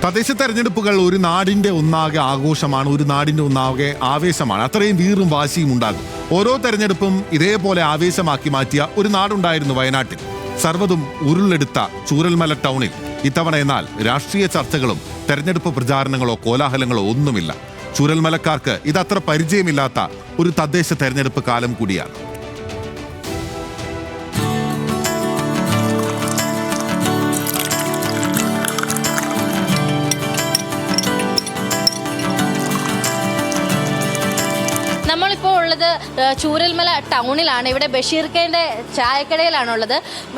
തദ്ദേശ തെരഞ്ഞെടുപ്പുകൾ ഒരു നാടിന്റെ ഒന്നാകെ ആഘോഷമാണ്, ഒരു നാടിന്റെ ഒന്നാകെ ആവേശമാണ്. അത്രയും വീറും വാശിയും ഉണ്ടാകും. ഓരോ തെരഞ്ഞെടുപ്പും ഇതേപോലെ ആവേശമാക്കി മാറ്റിയ ഒരു നാടുണ്ടായിരുന്നു വയനാട്ടിൽ. സർവ്വതും ഉരുളെടുത്ത ചൂരൽമല ടൗണിൽ ഇത്തവണ എന്നാൽ രാഷ്ട്രീയ ചർച്ചകളും തെരഞ്ഞെടുപ്പ് പ്രചാരണങ്ങളോ കോലാഹലങ്ങളോ ഒന്നുമില്ല. ചൂരൽമലക്കാർക്ക് ഇതത്ര പരിചയമില്ലാത്ത ഒരു തദ്ദേശ തെരഞ്ഞെടുപ്പ് കാലം കൂടിയാണ്. നമ്മളിപ്പോൾ ഉള്ളത് ചൂരൽമല ടൗണിലാണ്. ഇവിടെ ബഷീർക്കയുടെ ചായക്കടയിലാണുള്ളത്.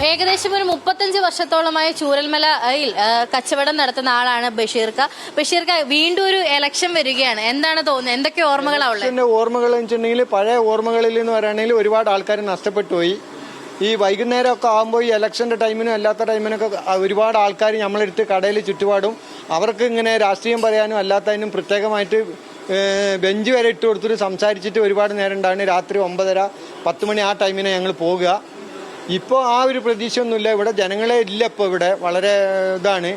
ഏകദേശം ഒരു 35 വർഷത്തോളമായി ചൂരൽമലയിൽ കച്ചവടം നടത്തുന്ന ആളാണ് ബഷീർക്ക. ബഷീർക്ക, വീണ്ടും ഒരു ഇലക്ഷൻ വരികയാണ്. എന്താണ് തോന്നുന്നത്? എന്തൊക്കെ ഓർമ്മകളാണ് ഉള്ളത്? എന്റെ ഓർമ്മകൾ വെച്ചിട്ടുണ്ടെങ്കിൽ പഴയ ഓർമ്മകളിൽ എന്ന് പറയുകയാണെങ്കിൽ ഒരുപാട് ആൾക്കാർ നഷ്ടപ്പെട്ടു പോയി. ഈ വൈകുന്നേരമൊക്കെ ആകുമ്പോൾ ഈ ഇലക്ഷന്റെ ടൈമിനും അല്ലാത്ത ടൈമിനൊക്കെ ഒരുപാട് ആൾക്കാർ നമ്മളെടുത്ത് കടയിൽ ചുറ്റുപാടും അവർക്ക് ഇങ്ങനെ രാഷ്ട്രീയം പറയാനും അല്ലാത്തതിനും പ്രത്യേകമായിട്ട് ബെഞ്ച് വരെ ഇട്ട് കൊടുത്തിട്ട് സംസാരിച്ചിട്ട് ഒരുപാട് നേരം ഉണ്ടാകും. രാത്രി 9:30-10 മണി ആ ടൈമിനെ ഞങ്ങൾ പോകുക. ഇപ്പോൾ ആ ഒരു പ്രതീക്ഷയൊന്നുമില്ല. ഇവിടെ ജനങ്ങളെ ഇല്ല. ഇപ്പോൾ ഇവിടെ വളരെ ഇതാണ്,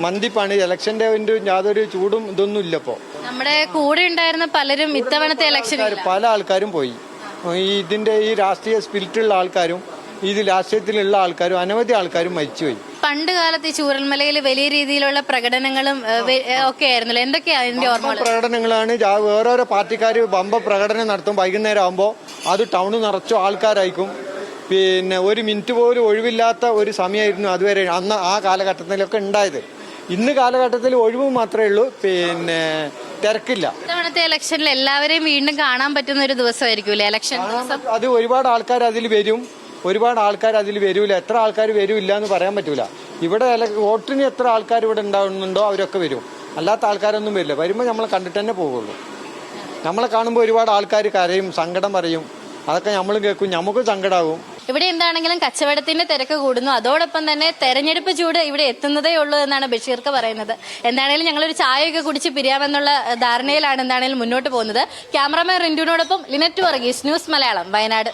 മന്ദിപ്പാണ്. ഇലക്ഷന്റെ യാതൊരു ചൂടും ഇതൊന്നും ഇല്ല. ഇപ്പോൾ നമ്മുടെ കൂടെ ഉണ്ടായിരുന്ന പലരും ഇത്തവണത്തെ ഇലക്ഷൻ പല ആൾക്കാരും പോയി. ഇതിന്റെ ഈ രാഷ്ട്രീയ സ്പിരിറ്റുള്ള ആൾക്കാരും ഇത് രാഷ്ട്രീയത്തിലുള്ള ആൾക്കാരും അനവധി ആൾക്കാരും മരിച്ചുപോയി. പണ്ട് കാലത്ത് ഈ ചൂരൽമലയിൽ വലിയ രീതിയിലുള്ള പ്രകടനങ്ങളും ഒക്കെ ആയിരുന്നല്ലോ. എന്തൊക്കെയാണ് അതിന്റെ ഓർമ്മകൾ? പ്രകടനങ്ങളാണ്. ഓരോരോ പാർട്ടിക്കാർ ബമ്പ പ്രകടനം നടത്തും. വൈകുന്നേരം ആകുമ്പോൾ അത് ടൗണ് നിറച്ചു ആൾക്കാരായിരിക്കും. പിന്നെ ഒരു മിനിറ്റ് പോലും ഒഴിവില്ലാത്ത ഒരു സമയമായിരുന്നു അതുവരെ അന്ന് ആ കാലഘട്ടത്തിലൊക്കെ ഉണ്ടായത്. ഇന്ന് കാലഘട്ടത്തിൽ ഒഴിവ് മാത്രമേ ഉള്ളൂ, പിന്നെ തിരക്കില്ല. ഇത്തവണത്തെ ഇലക്ഷനിൽ എല്ലാവരെയും വീണ്ടും കാണാൻ പറ്റുന്ന ഒരു ദിവസമായിരിക്കും ഇലക്ഷൻ. അത് ഒരുപാട് ആൾക്കാർ അതിൽ വരും, ഒരുപാട് ആൾക്കാർ അതിൽ വരൂല. എത്ര ആൾക്കാർ വരൂല്ല എന്ന് പറയാൻ പറ്റൂല. ഇവിടെ വോട്ടിന് എത്ര ആൾക്കാർ ഇവിടെ ഉണ്ടാവുന്നുണ്ടോ അവരൊക്കെ വരും. അല്ലാത്ത ആൾക്കാരൊന്നും വരില്ല. വരുമ്പോൾ നമ്മളെ കണ്ടിട്ട് തന്നെ പോകുള്ളൂ. നമ്മളെ കാണുമ്പോൾ ഒരുപാട് ആൾക്കാർ കരയും, സങ്കടം പറയും. അതൊക്കെ നമ്മൾ കേൾക്കും, നമുക്കും സങ്കടമാകും. ഇവിടെ എന്താണെങ്കിലും കച്ചവടത്തിന്റെ തിരക്ക് കൂടുന്നു. അതോടൊപ്പം തന്നെ തെരഞ്ഞെടുപ്പ് ചൂട് ഇവിടെ എത്തുന്നതേ ഉള്ളൂ എന്നാണ് ബഷീർക്ക് പറയുന്നത്. എന്താണെങ്കിലും ഞങ്ങളൊരു ചായയൊക്കെ കുടിച്ച് പിരിയാമെന്നുള്ള ധാരണയിലാണ് എന്താണെങ്കിലും മുന്നോട്ട് പോകുന്നത്. ക്യാമറാമാൻ റിന്റുവിനോടൊപ്പം ലിനറ്റ് വർഗീസ്, ന്യൂസ് മലയാളം, വയനാട്.